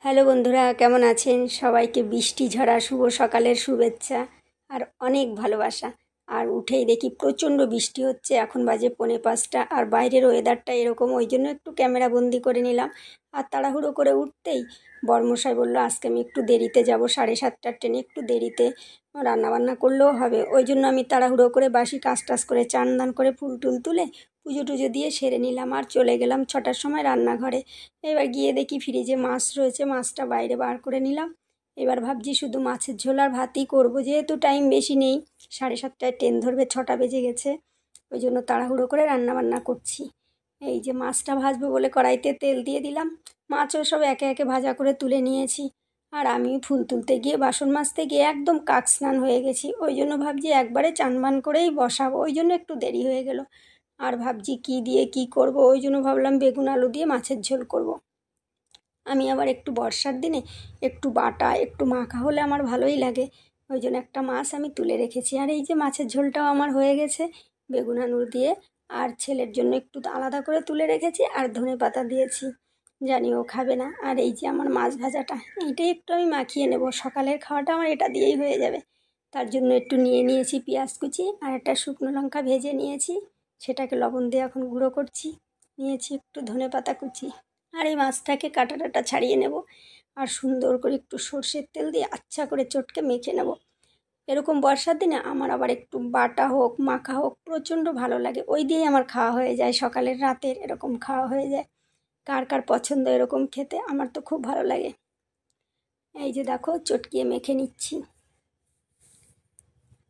Hello বন্ধুরা, কেমন আছেন? সবাইকে বৃষ্টি ঝরা শুভ সকালের শুভেচ্ছা আর অনেক ভালোবাসা। আর উঠেই দেখি প্রচণ্ড বৃষ্টি হচ্ছে। এখন বাজে 4:45 আর বাইরের ওয়েদারটা এরকম, ওই জন্য একটু ক্যামেরা বন্দি করে নিলাম। আর তাড়াহুড়ো করে উঠতেই বরমশাই বললো আজকে আমি একটু দেরিতে যাব, 7:30টার ট্রেনে, একটু দেরিতে রান্নাবান্না করলেও হবে। ওই জন্য আমি তাড়াহুড়ো করে বাসি কাজ টাজ করে চান দান করে ফুল টুল তুলে পুজো টুজো দিয়ে সেরে নিলাম আর চলে গেলাম 6টার সময় রান্নাঘরে। এবার গিয়ে দেখি ফ্রিজে মাছ রয়েছে, মাছটা বাইরে বার করে নিলাম। এবার ভাবছি শুধু মাছের ঝোল আর ভাতই করবো, যেহেতু টাইম বেশি নেই, 7:30টায় ট্রেন ধরবে, 6টা বেজে গেছে। ওই জন্য তাড়াহুড়ো করে রান্নাবান্না করছি। এই যে মাছটা ভাজবো বলে কড়াইতে তেল দিয়ে দিলাম, মাছও সব একে একে ভাজা করে তুলে নিয়েছি। আর আমি ফুল তুলতে গিয়ে বাসন মাজতে গিয়ে একদম কাক স্নান হয়ে গেছি। ওই জন্য ভাবছি একবারে চানবান করেই বসাবো, ওই জন্য একটু দেরি হয়ে গেল। আর ভাবছি কি দিয়ে কি করব, ওই জন্য ভাবলাম বেগুন আলু দিয়ে মাছের ঝোল করব। আমি আবার একটু বর্ষার দিনে একটু বাটা একটু মাখা হলে আমার ভালোই লাগে। ওই জন্য একটা মাছ আমি তুলে রেখেছি। আর এই যে মাছের ঝোলটাও আমার হয়ে গেছে বেগুন আলু দিয়ে। আর ছেলের জন্য একটু আলাদা করে তুলে রেখেছি আর ধনেপাতা দিয়েছি, জানি ও খাবে না। আর এই যে আমার মাছ ভাজাটা, এইটাই একটু আমি মাখিয়ে নেব, সকালের খাওয়াটা আমার এটা দিয়েই হয়ে যাবে। তার জন্য একটু নিয়ে নিয়েছি পেঁয়াজ কুচি আর একটা শুকনো লঙ্কা ভেজে নিয়েছি, সেটাকে লবণ দিয়ে এখন গুঁড়ো করছি। নিয়েছি একটু ধনেপাতা কুচি। আর এই মাছটাকে কাঁটা টাটা ছাড়িয়ে নেব আর সুন্দর করে একটু সর্ষের তেল দিয়ে আচ্ছা করে চটকে মেখে নেব। এরকম বর্ষার দিনে আমার আবার একটু বাটা হোক মাখা হোক প্রচণ্ড ভালো লাগে, ওই দিয়েই আমার খাওয়া হয়ে যায়, সকালের রাতের এরকম খাওয়া হয়ে যায়। কার কার পছন্দ এরকম খেতে, আমার তো খুব ভালো লাগে। এই যে দেখো চটকিয়ে মেখে নিচ্ছি।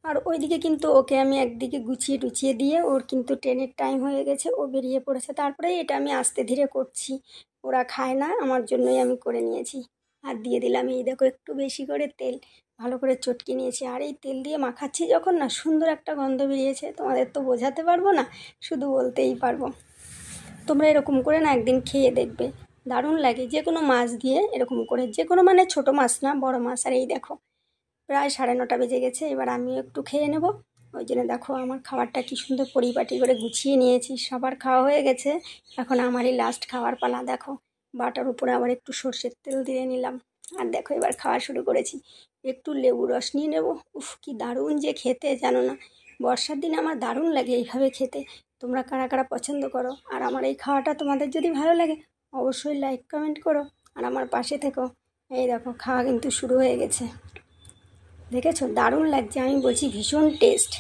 আর ওইদিকে কিন্তু ওকে আমি একদিকে গুছিয়ে টুছিয়ে দিয়ে, ওর কিন্তু ট্রেনের টাইম হয়ে গেছে, ও বেরিয়ে পড়েছে। তারপরে এটা আমি আস্তে ধীরে করছি, ওরা খায় না, আমার জন্যই আমি করে নিয়েছি। আর দিয়ে দিলাম এই দেখো একটু বেশি করে তেল, ভালো করে চটকে নিয়েছি। আর এই তেল দিয়ে মাখাচ্ছি যখন না, সুন্দর একটা গন্ধ বেরিয়েছে, তোমাদের তো বোঝাতে পারবো না, শুধু বলতেই পারবো। তোমরা এরকম করে না একদিন খেয়ে দেখবে, দারুণ লাগে। যে কোনো মাছ দিয়ে এরকম করে, যে কোনো মানে ছোটো মাছ না বড় মাছ। আর এই দেখো প্রায় 9:30 বেজে গেছে, এবার আমিও একটু খেয়ে নেব। ওই জন্য দেখো আমার খাবারটা কি সুন্দর পরিপাটি করে গুছিয়ে নিয়েছি, সবার খাওয়া হয়ে গেছে, এখন আমারই লাস্ট খাওয়ার পালা। দেখো বাটার উপরে আবার একটু সর্ষের তেল দিয়ে নিলাম। আর দেখো এবার খাওয়া শুরু করেছি, একটু লেবু রস নিয়ে নেব। উফ কি দারুণ যে খেতে, জানো না, বর্ষার দিনে আমার দারুণ লাগে এইভাবে খেতে। তোমরা কারা কারা পছন্দ করো? আর আমার এই খাওয়াটা তোমাদের যদি ভালো লাগে অবশ্যই লাইক কমেন্ট করো আর আমার পাশে থেকো। এই দেখো খাওয়া কিন্তু শুরু হয়ে গেছে, দেখেছো দারুণ লাগছে, আমি বলছি ভীষণ টেস্ট।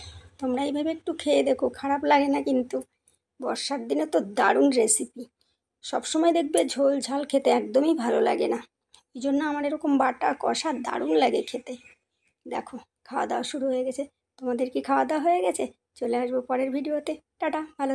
তোমরা এইভাবে একটু খেয়ে দেখো, খারাপ লাগে না কিন্তু। বর্ষার দিনে তো দারুণ রেসিপি। সবসময় দেখবে ঝোল ঝাল খেতে একদমই ভালো লাগে না, এই জন্য আমার এরকম বাটা কষা দারুণ লাগে খেতে। দেখো খাওয়া দাওয়া শুরু হয়ে গেছে। তোমাদের কি খাওয়া দাওয়া হয়ে গেছে? চলে আসবো পরের ভিডিওতে। টাটা, ভালো